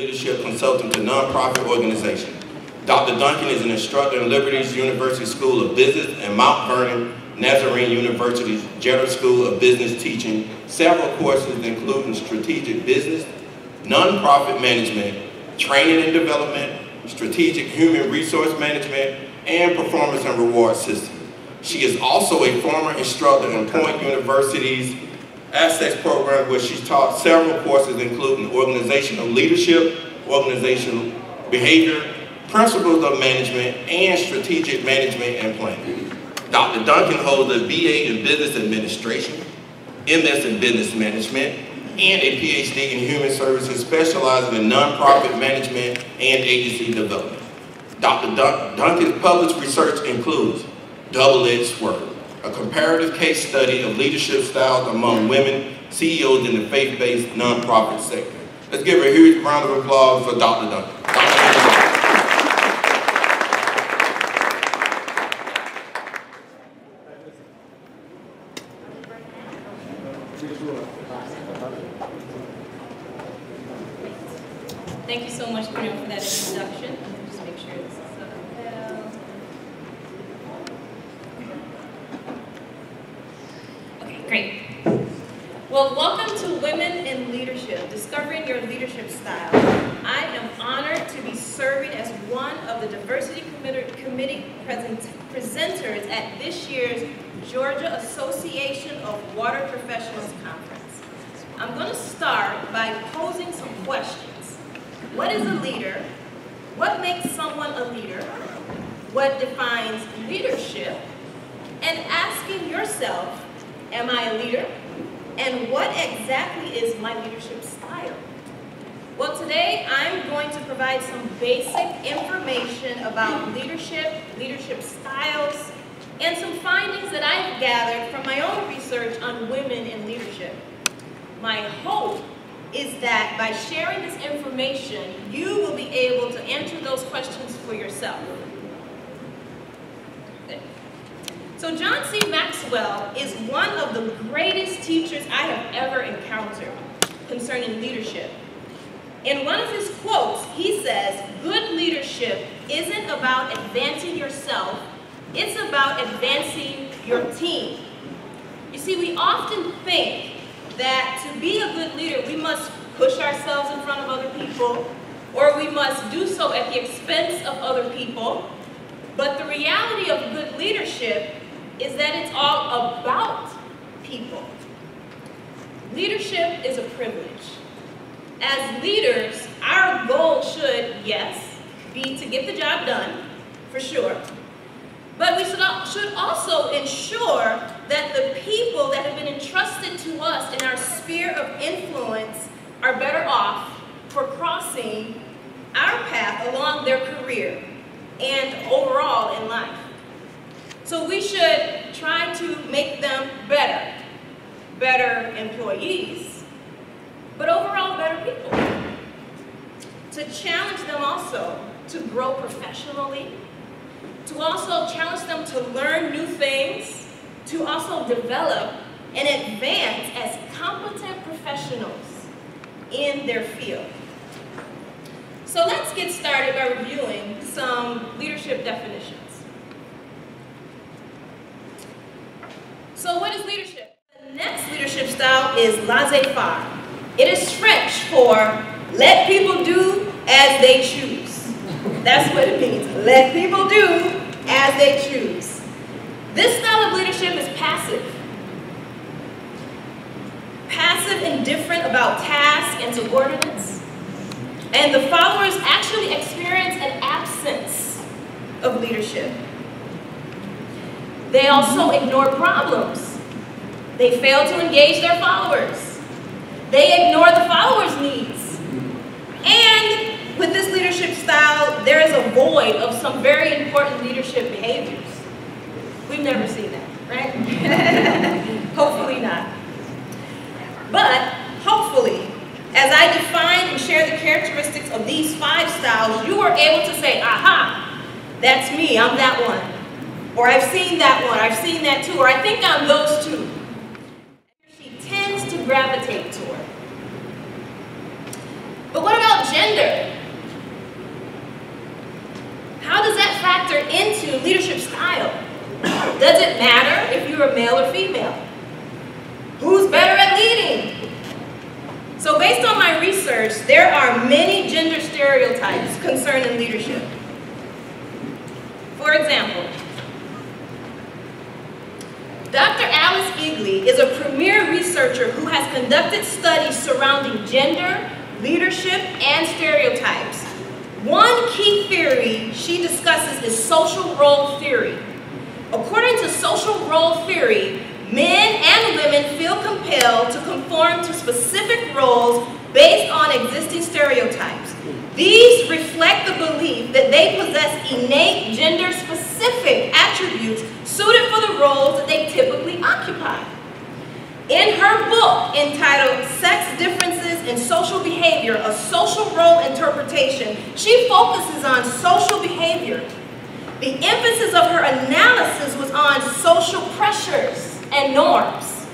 leadership consultant to nonprofit organizations. Dr. Duncan is an instructor in Liberty's University School of Business and Mount Vernon Nazarene University's General School of Business, teaching several courses including strategic business, nonprofit management, training and development, strategic human resource management, and performance and reward systems. She is also a former instructor in Point University's Assets program, where she's taught several courses including organizational leadership, organizational behavior, principles of management, and strategic management and planning. Dr. Duncan holds a BA in Business Administration, MS in Business Management, and a PhD in Human Services, specializing in nonprofit management and agency development. Dr. Duncan's published research includes Double-Edged Sword, a comparative case study of leadership styles among women CEOs in the faith-based nonprofit sector. Let's give a huge round of applause for Dr. Duncan. Thank you so much, Bruno, for that introduction. Just make sure this is up. Okay, great. Well, welcome to Women in Leadership, Discovering Your Leadership Style. I am honored to be serving as one of the Diversity Committee presenters at this year's Georgia Association of Water Professionals Conference. I'm going to start by posing some questions. What is a leader? What makes someone a leader? What defines leadership? And asking yourself, am I a leader? And what exactly is my leadership style? Well, today I'm going to provide some basic information about leadership, leadership styles, and some findings that I've gathered from my own research on women in leadership. My hope is that by sharing this information, you will be able to answer those questions for yourself. So John C. Maxwell is one of the greatest teachers I have ever encountered concerning leadership. In one of his quotes, he says, "Good leadership isn't about advancing yourself, it's about advancing your team." You see, we often think that to be a good leader, we must push ourselves in front of other people, or we must do so at the expense of other people. But the reality of good leadership is that it's all about people. Leadership is a privilege. As leaders, our goal should, yes, be to get the job done, for sure. But we should also ensure that the people that have been entrusted to us in our sphere of influence are better off for crossing our path along their career and overall in life. So we should try to make them better employees, but overall better people. To challenge them also to grow professionally, to also challenge them to learn new things, to also develop and advance as competent professionals in their field. So let's get started by reviewing some leadership definitions. So what is leadership? The next leadership style is laissez-faire. It is French for let people do as they choose. That's what it means. Let people do as they choose. This style of leadership is passive. Passive and indifferent about tasks and subordinates. And the followers actually experience an absence of leadership. They also ignore problems. They fail to engage their followers. They ignore the followers' needs. And with this leadership style, there is a void of some very important leadership behaviors. We've never seen that, right? Hopefully not. But hopefully, as I define and share the characteristics of these 5 styles, you are able to say, aha, that's me, I'm that one. Or I've seen that one, I've seen that too, or I think I'm those two. She tends to gravitate toward. But what about gender? So based on my research, there are many gender stereotypes concerning leadership. For example, Dr. Alice Eagley is a premier researcher who has conducted studies surrounding gender, leadership, and stereotypes. One key theory she discusses is social role theory. According to social role theory, men and women feel compelled to conform to specific roles based on existing stereotypes. These reflect the belief that they possess innate gender-specific attributes suited for the roles that they typically occupy. In her book entitled Sex Differences in Social Behavior, a Social Role Interpretation, she focuses on social behavior. The emphasis of her analysis was on social pressures and norms.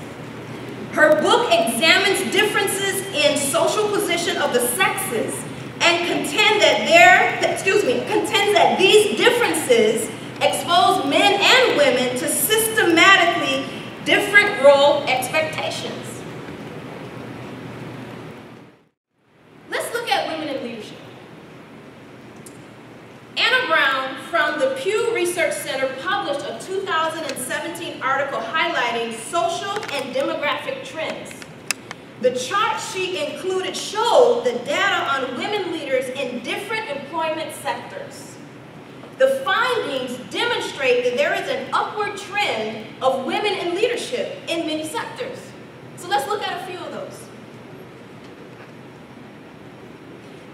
Her book examines differences in social position of the sexes and contends that these differences expose men and women to systematically different role expectations. Let's look at women in leadership. Anna Brown from the Pew Research Center published a 2017 article highlighting social and demographic trends. The chart she included showed the data on women leaders in different employment sectors. The findings demonstrate that there is an upward trend of women in leadership in many sectors. So let's look at a few of those.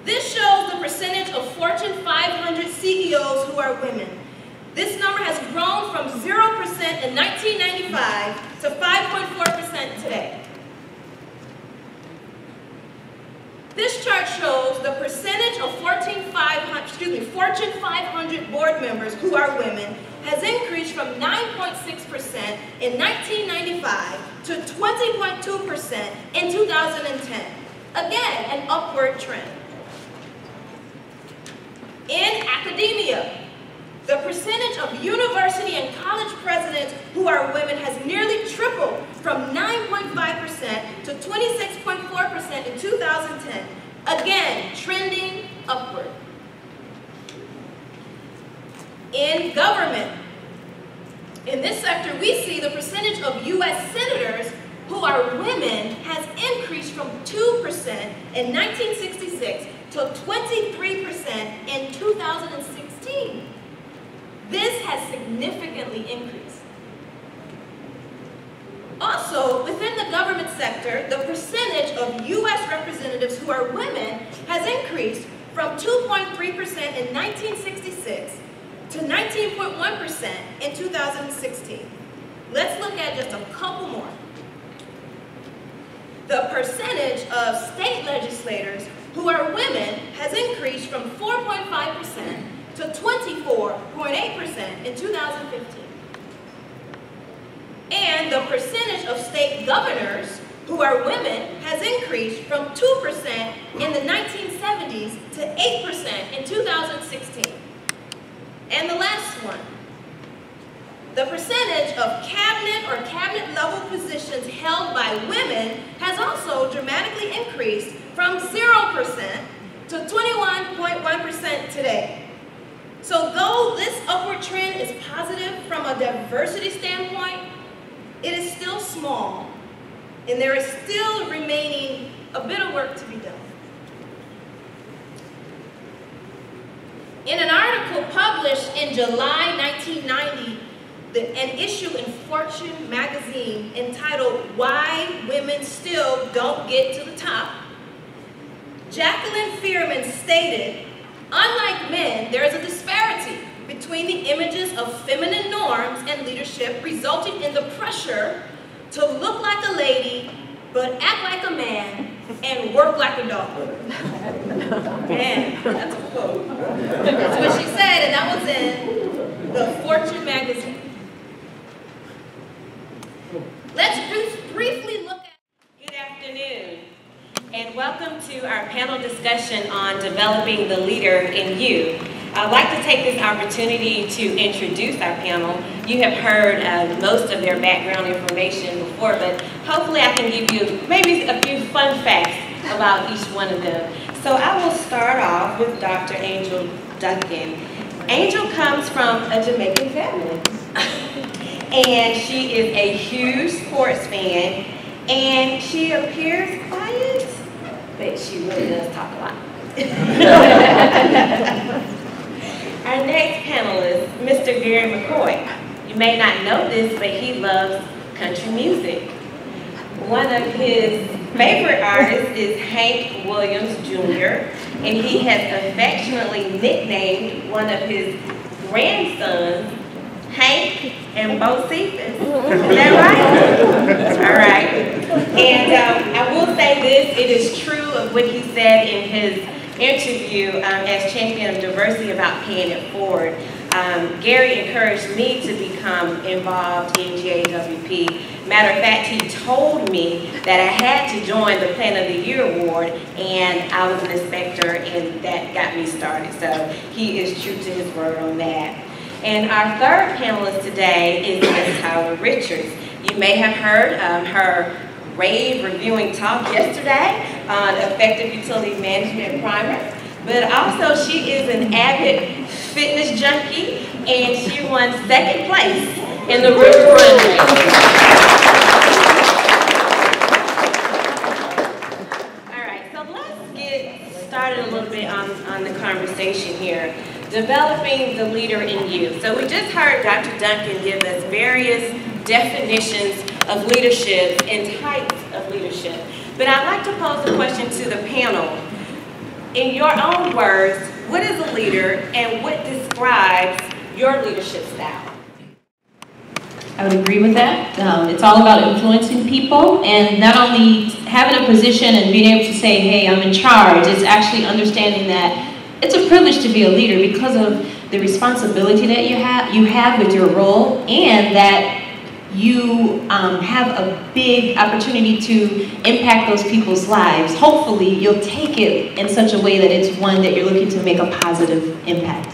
This shows the percentage of Fortune 500 CEOs who are women. This number has grown from 0% in 1995 to 5.4% today. This chart shows the percentage of Fortune 500 board members who are women has increased from 9.6% in 1995 to 20.2% in 2010. Again, an upward trend. In academia, the percentage of university and college presidents who are women has nearly tripled from 9.5% to 26.4% in 2010. Again, trending upward. In government, in this sector, we see the percentage of U.S. senators who are women has increased from 2% in 1966 to 23% in 2016. This has significantly increased. Also, within the government sector, the percentage of U.S. representatives who are women has increased from 2.3% in 1966 to 19.1% in 2016. Let's look at just a couple more. The percentage of state legislators who are women has increased from 4.5% to 24.8% in 2015. And the percentage of state governors who are women has increased from 2% in the 1970s to 8% in 2016. And the last one, the percentage of cabinet or cabinet level positions held by women has also dramatically increased from 0% to 21.1% today. So though this upward trend is positive from a diversity standpoint, it is still small, and there is still remaining a bit of work to be done. In an article published in July 1990, an issue in Fortune magazine entitled "Why Women Still Don't Get to the Top," Jacqueline Fearman stated, "Unlike men, there is a disparity between the images of feminine norms and leadership, resulting in the pressure to look like a lady, but act like a man, and work like a dog." Man, that's a quote. That's what she said, and that was in the Fortune magazine. Let's briefly look at... Good afternoon, and welcome to our panel discussion on developing the leader in you. I'd like to take this opportunity to introduce our panel. You have heard most of their background information before, but hopefully I can give you maybe a few fun facts about each one of them. So I will start off with Dr. Angel Duncan. Angel comes from a Jamaican family. And she is a huge sports fan. And she appears quiet, but she really does talk a lot. Our next panelist, Mr. Gary McCoy. You may not know this, but he loves country music. One of his favorite artists is Hank Williams Jr., and he has affectionately nicknamed one of his grandsons Hank and Bo Cephas. Is that right? All right. And I will say this, it is true of what he said in his interview as champion of diversity about paying it forward. Gary encouraged me to become involved in GAWP. Matter of fact, he told me that I had to join the Plan of the Year Award, and I was an inspector, and that got me started. So he is true to his word on that. And our third panelist today is Ms. Tyler Richards. You may have heard her rave reviewing talk yesterday on effective utility management primer, but also she is an avid fitness junkie, and she won second place in the River Run race. All right, so let's get started a little bit on the conversation here. Developing the leader in you. So we just heard Dr. Duncan give us various definitions of leadership and types of leadership. But I'd like to pose a question to the panel. In your own words, what is a leader and what describes your leadership style? I would agree with that. It's all about influencing people and not only having a position and being able to say, hey, I'm in charge. It's actually understanding that it's a privilege to be a leader because of the responsibility that you have with your role, and that you have a big opportunity to impact those people's lives. Hopefully, you'll take it in such a way that it's one that you're looking to make a positive impact.